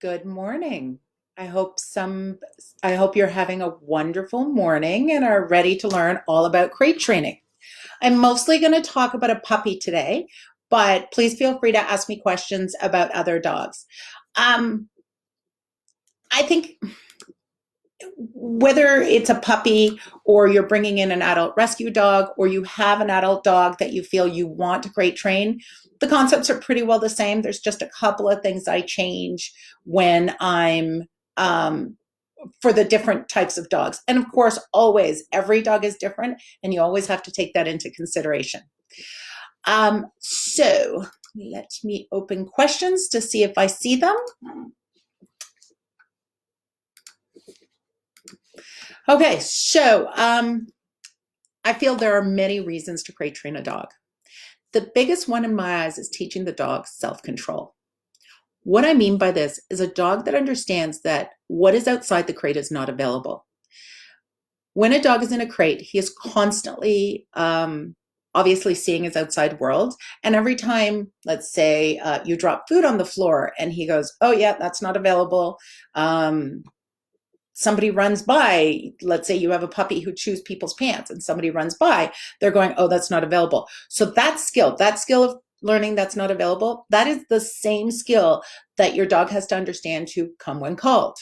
Good morning. I hope some I hope you're having a wonderful morning and are ready to learn all about crate training. I'm mostly going to talk about a puppy today, but please feel free to ask me questions about other dogs. Um, I think whether it's a puppy or you're bringing in an adult rescue dog or you have an adult dog that you feel you want to crate train, the concepts are pretty well the same. There's just a couple of things I change when I'm um, for the different types of dogs. And of course, always, every dog is different, and you always have to take that into consideration. So let me open questions to see if I see them. Okay, so I feel there are many reasons to crate train a dog. The biggest one in my eyes is teaching the dog self-control. What I mean by this is a dog that understands that what is outside the crate is not available. When a dog is in a crate, he is constantly obviously seeing his outside world. And every time, let's say, you drop food on the floor and he goes, oh, yeah, that's not available. Somebody runs by, let's say you have a puppy who chews people's pants and somebody runs by, they're going, oh, that's not available. So that skill of learning that's not available, that is the same skill that your dog has to understand to come when called.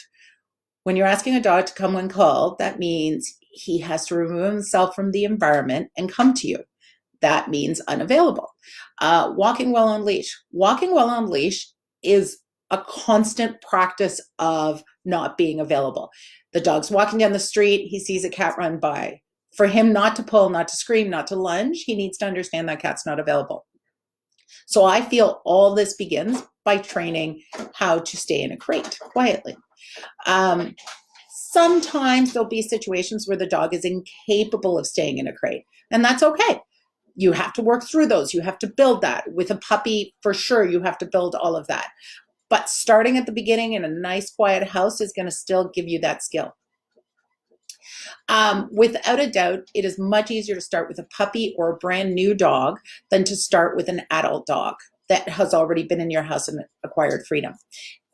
When you're asking a dog to come when called, that means he has to remove himself from the environment and come to you. That means unavailable. Walking well on leash. Walking well on leash is a constant practice of not being available. The dog's walking down the street, he sees a cat run by. For him not to pull, not to scream, not to lunge, he needs to understand that cat's not available. So I feel all this begins by training how to stay in a crate quietly. Um, Sometimes there'll be situations where the dog is incapable of staying in a crate, and that's okay. You have to work through those. You have to build that. With a puppy, for sure, you have to build all of that. But starting at the beginning in a nice, quiet house is going to still give you that skill. Without a doubt, it is much easier to start with a puppy or a brand new dog than to start with an adult dog that has already been in your house and acquired freedom.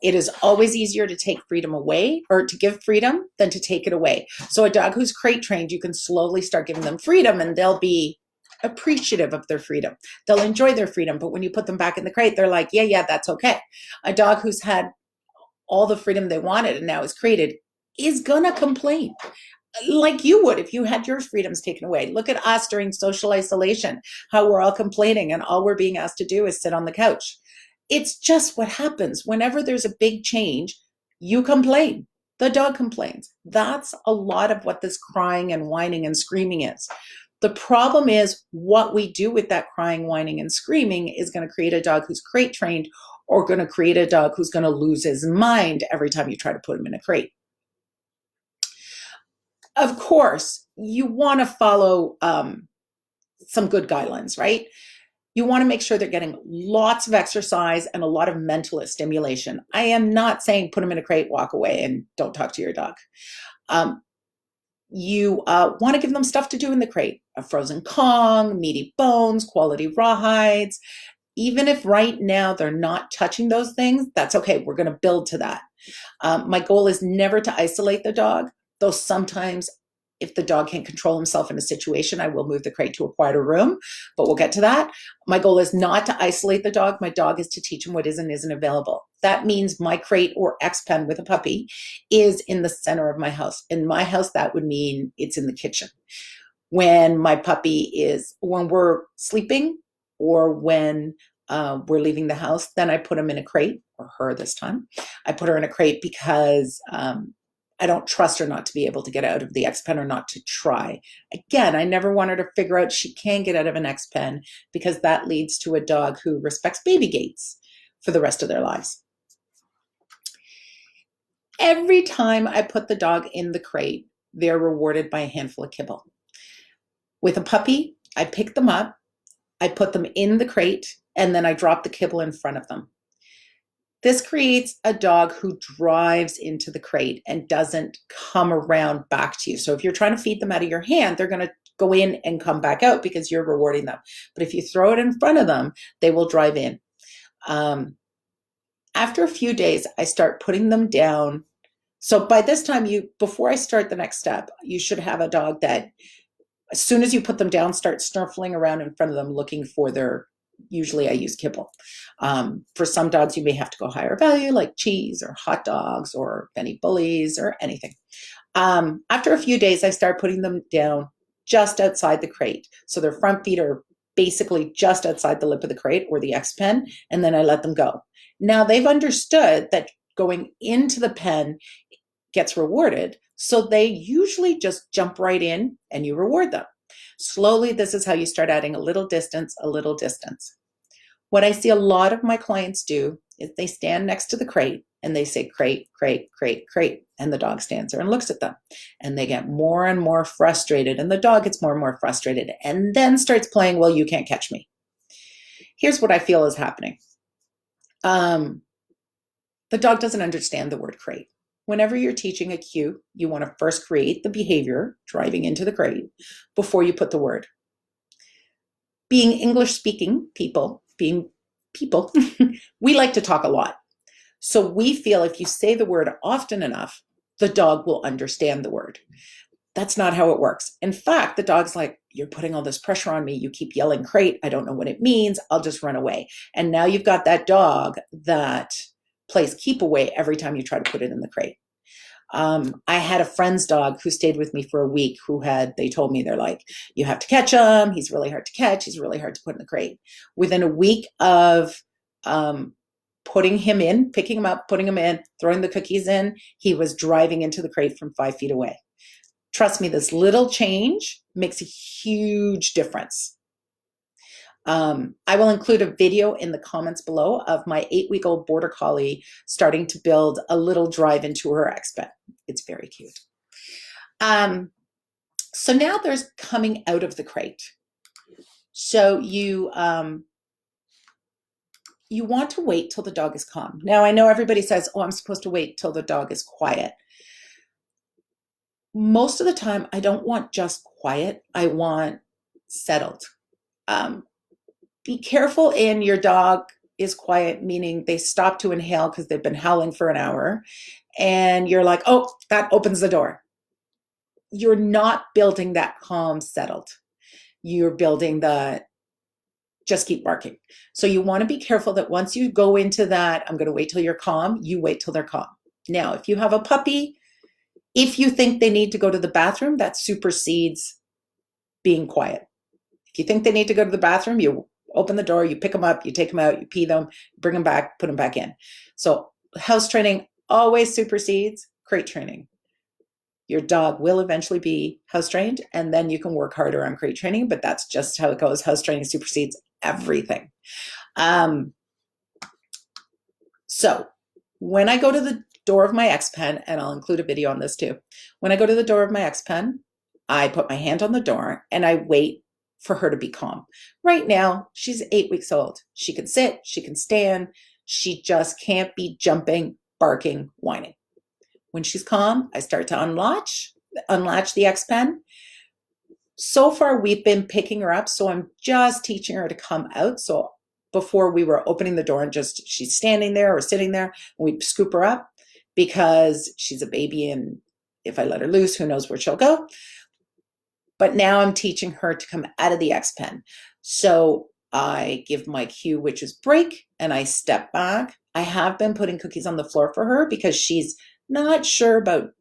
It is always easier to take freedom away or to give freedom than to take it away. So a dog who's crate trained, you can slowly start giving them freedom and they'll be appreciative of their freedom. They'll enjoy their freedom. But when you put them back in the crate, they're like, yeah, that's okay. A dog who's had all the freedom they wanted and now is crated is gonna complain like you would if you had your freedoms taken away. Look at us during social isolation, how we're all complaining and all we're being asked to do is sit on the couch. It's just what happens. Whenever there's a big change, you complain. The dog complains. That's a lot of what this crying and whining and screaming is. The problem is what we do with that crying, whining, and screaming is going to create a dog who's crate trained or going to create a dog who's going to lose his mind every time you try to put him in a crate. Of course, you want to follow some good guidelines, right? You want to make sure they're getting lots of exercise and a lot of mental stimulation. I am not saying put them in a crate, walk away, and don't talk to your dog. You want to give them stuff to do in the crate, a frozen Kong, meaty bones, quality rawhides. Even if right now they're not touching those things, that's okay. We're going to build to that. My goal is never to isolate the dog, though sometimes if the dog can't control himself in a situation, I will move the crate to a quieter room, but we'll get to that. My goal is not to isolate the dog. My dog is to teach him what is and isn't available. That means my crate or X pen with a puppy is in the center of my house. In my house, that would mean it's in the kitchen. When we're sleeping or when we're leaving the house, then I put him in a crate, or her this time. I put her in a crate because I don't trust her not to be able to get out of the X pen or not to try. Again, I never want her to figure out she can get out of an X pen because that leads to a dog who respects baby gates for the rest of their lives. Every time I put the dog in the crate, they're rewarded by a handful of kibble. With a puppy, I pick them up, I put them in the crate, and then I drop the kibble in front of them. This creates a dog who drives into the crate and doesn't come around back to you. So if you're trying to feed them out of your hand, they're going to go in and come back out because you're rewarding them. But if you throw it in front of them, they will drive in. After a few days, I start putting them down. So by this time, before I start the next step, you should have a dog that as soon as you put them down, start snuffling around in front of them looking for their, usually I use kibble. For some dogs, you may have to go higher value like cheese or hot dogs or Benny Bullies or anything. After a few days, I start putting them down just outside the crate. So their front feet are basically just outside the lip of the crate or the X pen, and then I let them go. Now they've understood that going into the pen gets rewarded. So they usually just jump right in and you reward them. Slowly, this is how you start adding a little distance, a little distance. What I see a lot of my clients do is they stand next to the crate and they say crate, crate, crate, crate. And the dog stands there and looks at them. And they get more and more frustrated. And the dog gets more and more frustrated and then starts playing, well, you can't catch me. Here's what I feel is happening. The dog doesn't understand the word crate. Whenever you're teaching a cue, you want to first create the behavior, driving into the crate, before you put the word. Being English-speaking people, we like to talk a lot. So we feel if you say the word often enough, the dog will understand the word. That's not how it works. In fact, the dog's like, you're putting all this pressure on me. You keep yelling crate. I don't know what it means. I'll just run away. And now you've got that dog that plays keep away every time you try to put it in the crate. I had a friend's dog who stayed with me for a week they told me, they're like, you have to catch him. He's really hard to catch. He's really hard to put in the crate. Within a week of putting him in, picking him up, putting him in, throwing the cookies in, he was driving into the crate from 5 feet away. Trust me, this little change makes a huge difference. I will include a video in the comments below of my 8-week-old border collie starting to build a little drive into her X-pen. It's very cute. So now there's coming out of the crate. So you want to wait till the dog is calm. Now I know everybody says, oh, I'm supposed to wait till the dog is quiet. Most of the time, I don't want just quiet. I want settled. Be careful in your dog is quiet, meaning they stop to inhale because they've been howling for an hour. And you're like, oh, that opens the door. You're not building that calm, settled. You're building the just keep barking. So you want to be careful that once you go into that, I'm going to wait till you're calm, you wait till they're calm. Now, if you have a puppy, if you think they need to go to the bathroom, that supersedes being quiet. If you think they need to go to the bathroom, you open the door, you pick them up, you take them out, you pee them, bring them back, put them back in. So house training always supersedes crate training. Your dog will eventually be house trained, and then you can work harder on crate training, but that's just how it goes. House training supersedes everything. So when I go to the door of my X-pen, and I'll include a video on this too. When I go to the door of my X-pen, I put my hand on the door and I wait for her to be calm. Right now, she's 8 weeks old. She can sit, she can stand. She just can't be jumping, barking, whining. When she's calm, I start to unlatch the X-pen. So far, we've been picking her up, so I'm just teaching her to come out. So before we were opening the door and just she's standing there or sitting there, and we'd scoop her up because she's a baby, and if I let her loose, who knows where she'll go. But now I'm teaching her to come out of the X-pen. So I give my cue, which is break, and I step back. I have been putting cookies on the floor for her because she's not sure about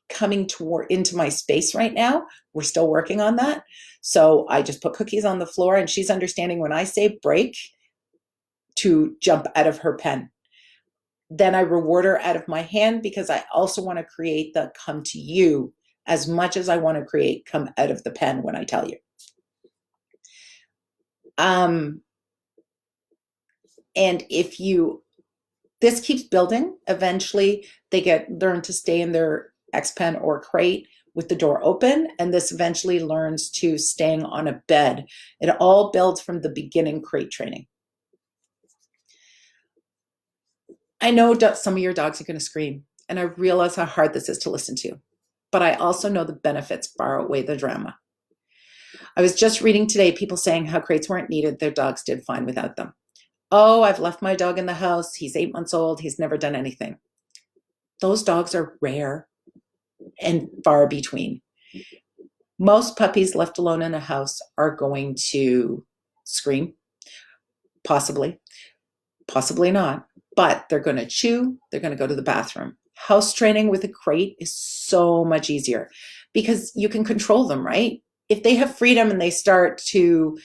coming into my space right now. We're still working on that. So I just put cookies on the floor, and she's understanding when I say break to jump out of her pen. Then I reward her out of my hand because I also want to create the come to you as much as I want to create come out of the pen when I tell you. And if this keeps building, eventually they learn to stay in their X-pen or crate with the door open, and this eventually learns to staying on a bed. It all builds from the beginning crate training. I know some of your dogs are going to scream, and I realize how hard this is to listen to, but I also know the benefits far outweigh the drama. I was just reading today people saying how crates weren't needed, their dogs did fine without them. Oh, I've left my dog in the house. He's 8 months old. He's never done anything. Those dogs are rare and far between. Most puppies left alone in a house are going to scream, possibly, possibly not, but they're going to chew, they're going to go to the bathroom. House training with a crate is so much easier because you can control them, right? If they have freedom and they start to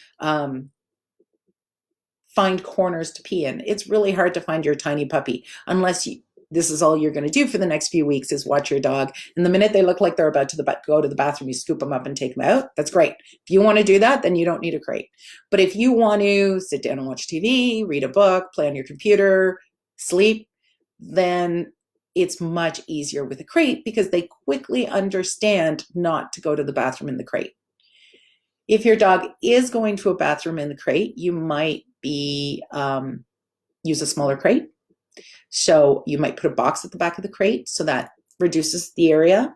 find corners to pee in, it's really hard to find your tiny puppy unless this is all you're going to do for the next few weeks is watch your dog. And the minute they look like they're about to go to the bathroom, you scoop them up and take them out. That's great. If you want to do that, then you don't need a crate. But if you want to sit down and watch TV, read a book, play on your computer, sleep, then it's much easier with a crate because they quickly understand not to go to the bathroom in the crate. If your dog is going to a bathroom in the crate, you might use a smaller crate. So you might put a box at the back of the crate so that reduces the area.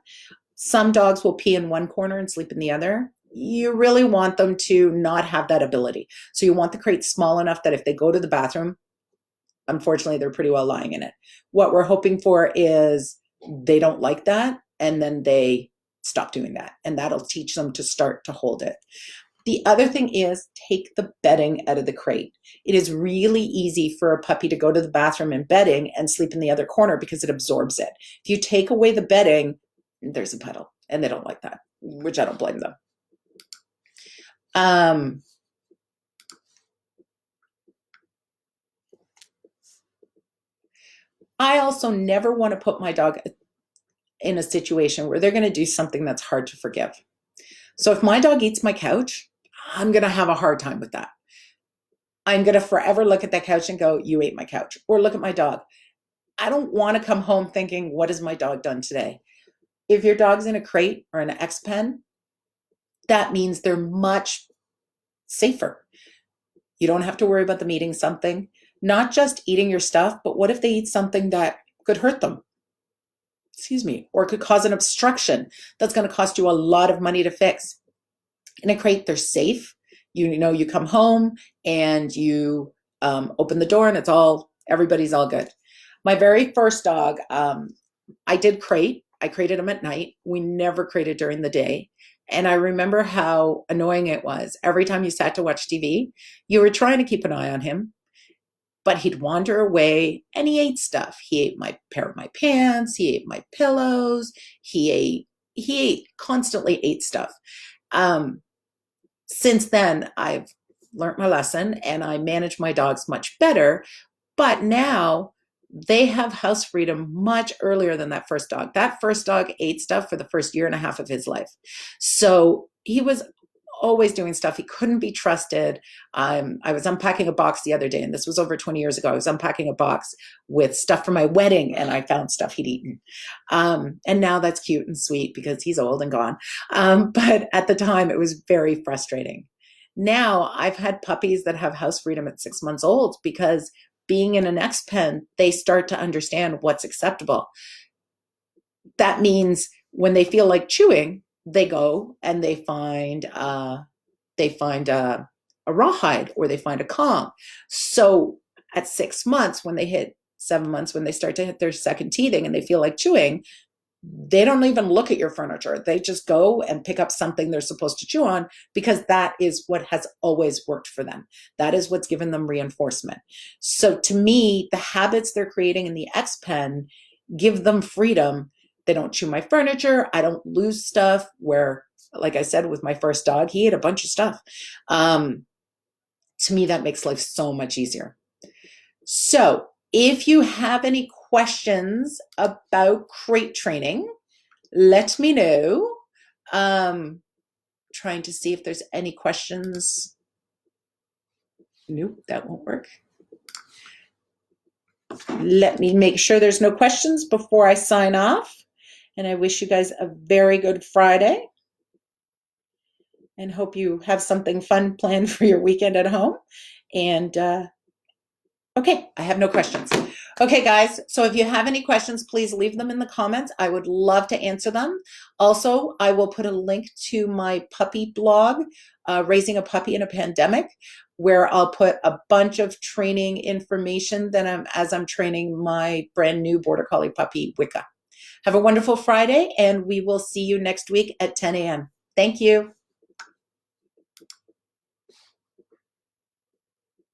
Some dogs will pee in one corner and sleep in the other. You really want them to not have that ability. So you want the crate small enough that if they go to the bathroom, unfortunately, they're pretty well lying in it. What we're hoping for is they don't like that, and then they stop doing that, and that'll teach them to start to hold it. The other thing is take the bedding out of the crate. It is really easy for a puppy to go to the bathroom in bedding and sleep in the other corner because it absorbs it. If you take away the bedding, there's a puddle, and they don't like that, which I don't blame them. I also never want to put my dog in a situation where they're going to do something that's hard to forgive. So if my dog eats my couch, I'm going to have a hard time with that. I'm going to forever look at that couch and go, you ate my couch, or look at my dog. I don't want to come home thinking, what has my dog done today? If your dog's in a crate or in an X pen, that means they're much safer. You don't have to worry about them eating something, not just eating your stuff, but what if they eat something that could hurt them? Excuse me, or could cause an obstruction that's going to cost you a lot of money to fix. In a crate, they're safe. You know, you come home and you open the door and everybody's all good. My very first dog, I did crate. I crated him at night. We never crated during the day. And I remember how annoying it was. Every time you sat to watch TV, you were trying to keep an eye on him, but he'd wander away and he ate stuff. He ate my pair of my pants. He ate my pillows. He constantly ate stuff. Since then, I've learned my lesson and I manage my dogs much better. But now they have house freedom much earlier than that first dog. That first dog ate stuff for the first year and a half of his life. So he was always doing stuff. He couldn't be trusted. I was unpacking a box the other day, and this was over 20 years ago. I was unpacking a box with stuff for my wedding, and I found stuff he'd eaten. And now that's cute and sweet because he's old and gone. But at the time, it was very frustrating. Now I've had puppies that have house freedom at 6 months old because being in an X pen, they start to understand what's acceptable. That means when they feel like chewing, they go and they find a rawhide or they find a Kong. So at 6 months, when they hit 7 months, when they start to hit their second teething and they feel like chewing, they don't even look at your furniture. They just go and pick up something they're supposed to chew on because that is what has always worked for them. That is what's given them reinforcement. So to me, the habits they're creating in the X pen give them freedom. They don't chew my furniture. I don't lose stuff where, like I said, with my first dog, he ate a bunch of stuff. To me, that makes life so much easier. So if you have any questions about crate training, let me know. Trying to see if there's any questions. Nope, that won't work. Let me make sure there's no questions before I sign off. And I wish you guys a very good Friday and hope you have something fun planned for your weekend at home. And Okay, I have no questions. Okay, guys, so if you have any questions, please leave them in the comments. I would love to answer them. Also, I will put a link to my puppy blog, Raising a Puppy in a Pandemic, where I'll put a bunch of training information that as I'm training my brand new Border Collie puppy, Wicca. Have a wonderful Friday, and we will see you next week at 10 a.m. Thank you.